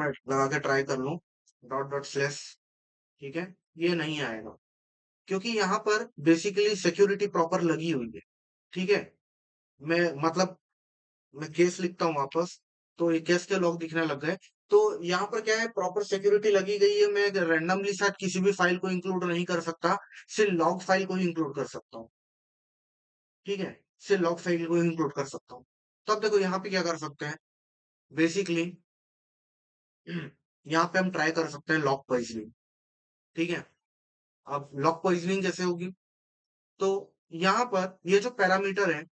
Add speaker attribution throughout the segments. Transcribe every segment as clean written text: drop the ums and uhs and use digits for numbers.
Speaker 1: लगा के ट्राई कर लूं, डॉट डॉट स्लैश, ठीक है, ये नहीं आएगा, क्योंकि यहाँ पर बेसिकली सिक्योरिटी प्रॉपर लगी हुई है, ठीक है। मैं मतलब मैं केस लिखता हूँ वापस, तो ये केस के लॉग दिखने लग गए। तो यहाँ पर क्या है, प्रॉपर सिक्योरिटी लगी गई है, मैं रैंडमली शायद किसी भी फाइल को इंक्लूड नहीं कर सकता, सिर्फ लॉग फाइल को ही इंक्लूड कर सकता हूँ, ठीक है, सिर्फ लॉग फाइल को ही इंक्लूड कर सकता हूँ। तो अब देखो यहाँ पे क्या कर सकते हैं, बेसिकली यहाँ पे हम ट्राई कर सकते हैं लॉग पॉइजनिंग, ठीक है। अब लॉग पॉइजनिंग कैसे होगी, तो यहाँ पर ये जो पैरामीटर है,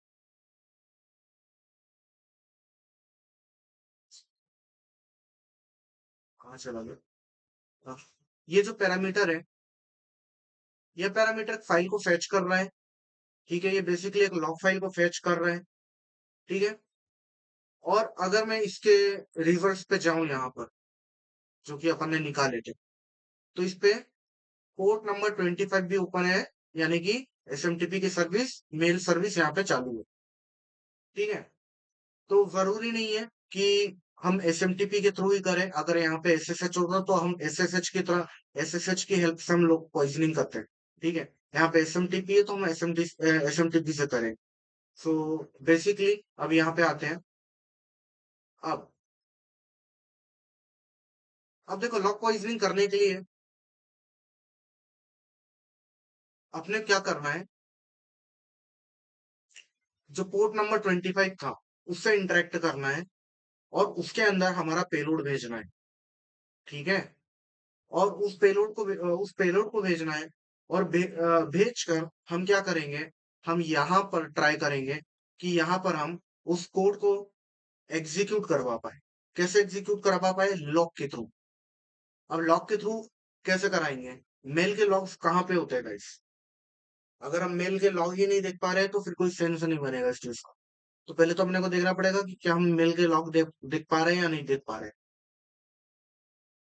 Speaker 1: कहाँ चला गया, हाँ, ये जो पैरामीटर है, ये पैरामीटर फाइल को फेच कर रहा है, ठीक है, ये बेसिकली एक लॉग फाइल को फेच कर रहा है, ठीक है। और अगर मैं इसके रिवर्स पे जाऊं यहाँ पर, जो कि अपन ने निकाले थे, तो इस पे पोर्ट नंबर 25 भी ओपन है, यानी कि एसएमटीपी की सर्विस, मेल सर्विस यहाँ पे चालू है, ठीक है। तो जरूरी नहीं है कि हम एसएमटीपी के थ्रू ही करें, अगर यहाँ पे एसएसएच होगा तो हम एसएसएच की तरह एसएसएच की हेल्प से हम लोग पॉइजनिंग करते हैं, ठीक है। यहाँ पे एसएमटीपी है तो हम एसएमटीपी से करें। सो बेसिकली अब यहाँ पे आते हैं। अब अब देखो लॉक पॉइजनिंग करने के लिए अपने क्या करना है, जो पोर्ट नंबर 25 था उससे इंटरेक्ट करना है, और उसके अंदर हमारा पेलोड भेजना है, ठीक है। और उस पेलोड को भेजना है, और भेज कर हम क्या करेंगे, हम यहाँ पर ट्राई करेंगे कि यहाँ पर हम उस कोड को एग्जीक्यूट करवा पाए। कैसे एग्जीक्यूट करवा पाए, लॉग के थ्रू। अब लॉग के थ्रू कैसे कराएंगे, मेल के लॉग्स कहाँ पे होते हैं गाइस, अगर हम मेल के लॉग ही नहीं देख पा रहे हैं तो फिर कोई सेंस नहीं बनेगा इस चीज का। तो पहले तो अपने को देखना पड़ेगा कि क्या हम मेल के लॉग देख पा रहे हैं या नहीं देख पा रहे हैं।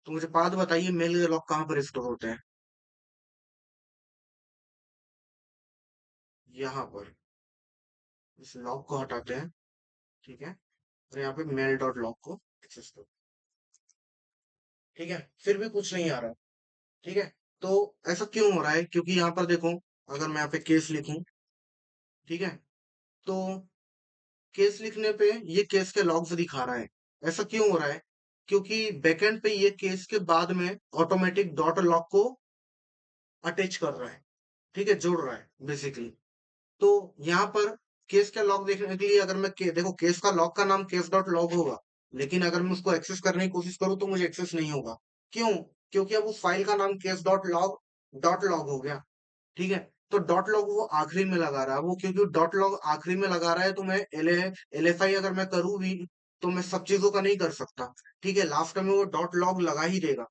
Speaker 1: तो मुझे बात बताइए, मेल के लॉग कहाँ पर स्टोर होते हैं, यहाँ पर। इस लॉग को हटाते हैं, ठीक है, और यहाँ पे मेल डॉट लॉग को एक्सेस करो, ठीक है। फिर भी कुछ नहीं आ रहा, ठीक है। तो ऐसा क्यों हो रहा है, क्योंकि यहाँ पर देखो, अगर मैं यहाँ पे केस लिखूं, ठीक है, तो केस लिखने पे ये केस के लॉग्स दिखा रहा है। ऐसा क्यों हो रहा है, क्योंकि बैकएंड पे ये केस के बाद में ऑटोमेटिक डॉट लॉग को अटैच कर रहा है, ठीक है, जोड़ रहा है बेसिकली। तो यहाँ पर केस का लॉग देखने के लिए, अगर मैं देखो केस का लॉग का नाम केस डॉट लॉग होगा, लेकिन अगर मैं उसको एक्सेस करने की कोशिश करूँ तो मुझे एक्सेस नहीं होगा। क्यों, क्योंकि अब उस फाइल का नाम केस डॉट लॉग हो गया, ठीक है। तो डॉट लॉग वो आखिरी में लगा रहा है, वो क्योंकि डॉट लॉग आखिरी में लगा रहा है, तो मैं एल एफ आई अगर मैं करूँ भी, तो मैं सब चीजों का नहीं कर सकता, ठीक है, लास्ट में वो डॉट लॉग लगा ही देगा।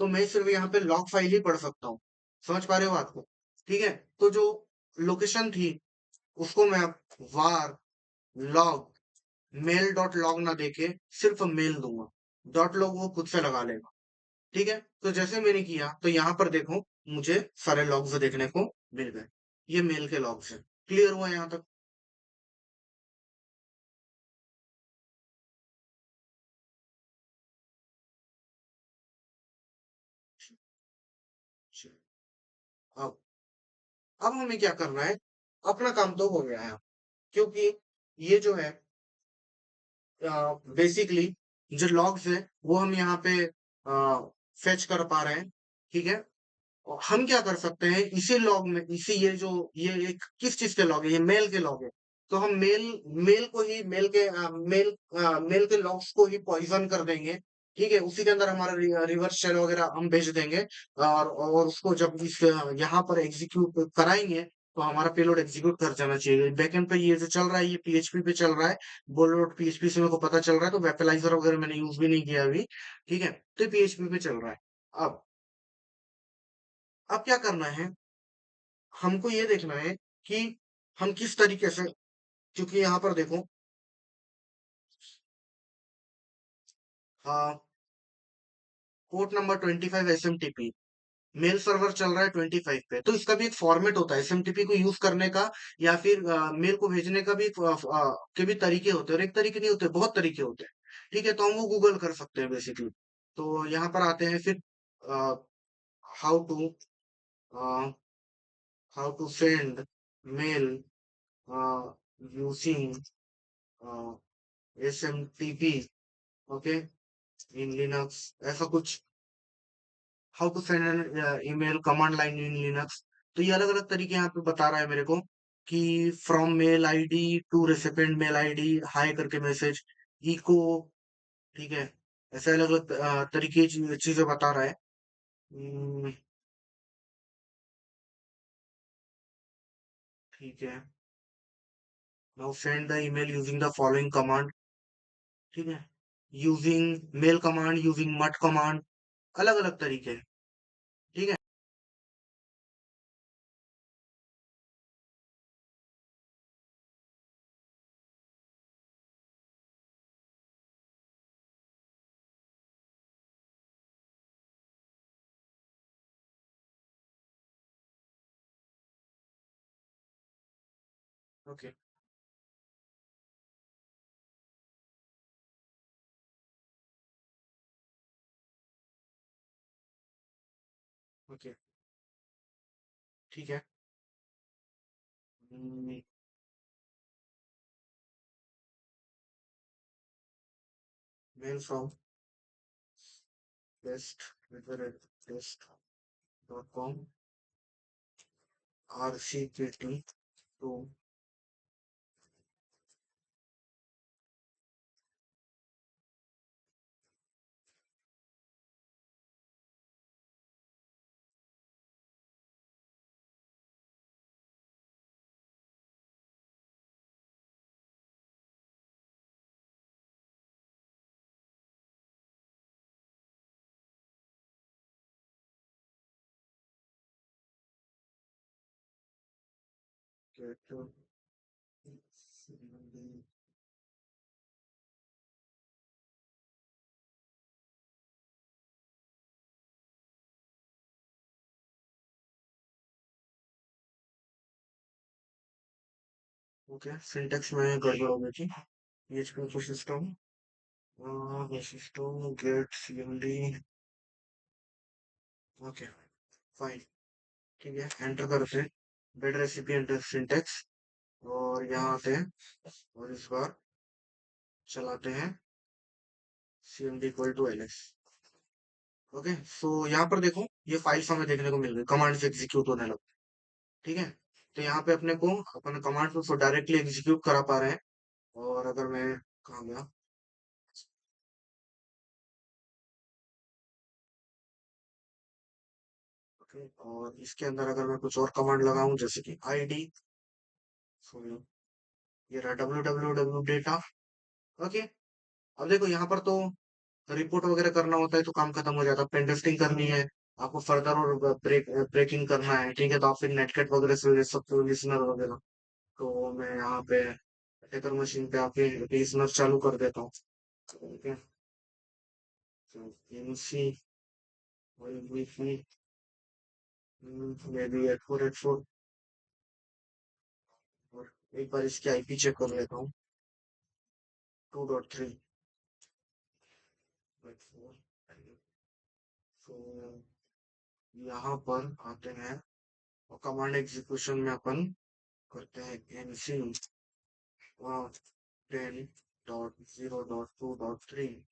Speaker 1: तो मैं सिर्फ यहाँ पे लॉग फाइल ही पढ़ सकता हूँ, समझ पा रहे हो बात को, ठीक है। तो जो लोकेशन थी उसको मैं अब वार लॉग मेल डॉट लॉग ना देके सिर्फ मेल दूंगा, डॉट लॉग वो खुद से लगा लेगा, ठीक है। तो जैसे मैंने किया, तो यहाँ पर देखो मुझे सारे लॉग्स देखने को मिल गए, ये मेल के लॉग्स हैं। क्लियर हुआ यहाँ तक। अब अब हमें क्या करना है, अपना काम तो हो गया है, क्योंकि ये जो है बेसिकली जो लॉग्स है वो हम यहाँ पे फेच कर पा रहे हैं, ठीक है। और हम क्या कर सकते हैं, इसी लॉग में, इसी ये एक किस चीज के लॉग है, ये मेल के लॉग है। तो हम मेल को ही मेल के लॉग्स को ही पॉइजन कर देंगे, ठीक है, उसी के अंदर हमारा रिवर्स शेल वगैरह हम भेज देंगे। और उसको जब इस यहाँ पर एग्जीक्यूट कराएंगे, तो हमारा पेलोड एग्जीक्यूट कर जाना चाहिए। बैकएंड पे ये जो चल रहा है ये पीएचपी पे चल रहा है, बोलोड पीएचपी से मेरे को पता चल रहा है, तो वेपलाइजर वगैरह मैंने यूज भी नहीं किया अभी, ठीक है। तो पीएचपी पे चल रहा है। अब अब क्या करना है, हमको ये देखना है कि हम किस तरीके से, क्योंकि यहाँ पर देखो, हाँ, port number 25 SMTP, mail server चल रहा है 25 पे, तो इसका भी एक फॉर्मेट होता है एसएमटीपी को यूज करने का, या फिर मेल को भेजने का भी के भी तरीके होते हैं, और एक तरीके नहीं होते, बहुत तरीके होते हैं, ठीक है। तो हम वो गूगल कर सकते हैं बेसिकली, तो यहाँ पर आते हैं फिर how to how to send mail using SMTP, okay, in Linux, ऐसा कुछ। How to send an email command line in Linux. तो ये अलग अलग तरीके यहाँ पे बता रहा है मेरे को कि from mail ID to recipient mail ID, hi करके मैसेज, इको, ठीक है, ऐसे अलग अलग तरीके की चीजें बता रहा है। हम्म, ठीक है। Now send the email using the following command, ठीक है, using mail command, using mutt command, अलग अलग तरीके, ठीक है। ओके, ओके, ठीक है। Mail from test@test.com, RCPT to get to okay, syntax में गड़बड़ हो गई थी। PHP system, system get CMD, okay, fine, ठीक है, एंटर करते हैं बेड रेसिपी एंटर सिंटेक्स, और यहाँ आते हैं और इस बार चलाते हैं CMD = LS। ओके, सो यहाँ पर देखो ये फाइल्स हमें देखने को मिल गई, कमांड से एग्जीक्यूट होने लगे, ठीक है। तो यहाँ पे अपने को अपने कमांड को डायरेक्टली एग्जीक्यूट करा पा रहे हैं। और अगर मैं कहाँ गया, ओके, और इसके अंदर अगर मैं कुछ और कमांड लगाऊं जैसे कि ID, सो ये रहा www डेटा, ओके। अब देखो यहाँ पर तो रिपोर्ट वगैरह करना होता है तो काम खत्म हो जाता है, पेन टेस्टिंग करनी है आपको फर्दर और ब्रेकिंग करना है, ठीक है, तो आप फिर नेटकट वगैरह से ले सकते हो, लिसनर वगैरह। तो मैं यहाँ पे हैकर मशीन पे आके लिसनर चालू कर देता हूँ, ठीक है। तो MC वाई मे बी 8484, और एक बार इसकी IP चेक कर लेता हूँ, 2.3, तो यहाँ पर आते हैं और कमांड एग्जीक्यूशन में अपन करते हैं MC 10.0.2.3,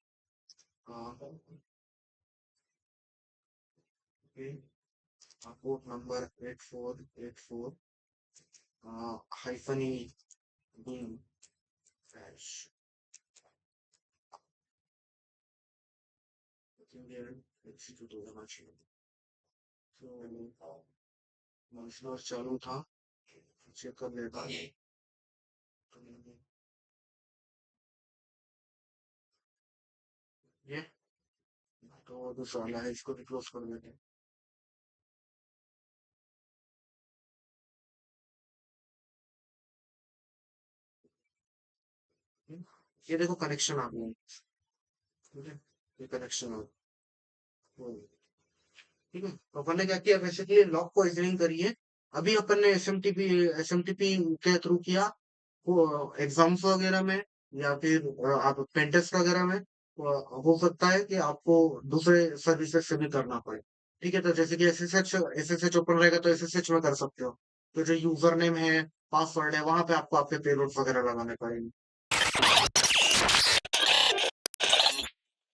Speaker 1: port number 8484, -e bin hash, execute होना चाहिए। तो मशीन चालू था, चेक कर लेता हूँ। ये तो दूसरा वाला है, इसको भी क्लोज कर देते हैं। ये देखो कनेक्शन आ गया, ठीक है, ये कनेक्शन आ गया, ठीक है। तो अपन ने क्या किया, बेसिकली लॉक को एग्जामिन करिए। अभी अपन ने एसएमटीपी के थ्रू किया वो एग्जाम्स वगैरह में, या फिर आप पेन टेस्ट वगैरह में, हो सकता है कि आपको दूसरे सर्विसेज से भी करना पड़े। ठीक है, तो जैसे कि एसएसएच ओपन रहेगा तो एसएसएच में कर सकते हो। तो जो यूजर नेम है, पासवर्ड है, वहां पे आपको आपके पेलोड्स वगैरह लगाने पड़ेंगे।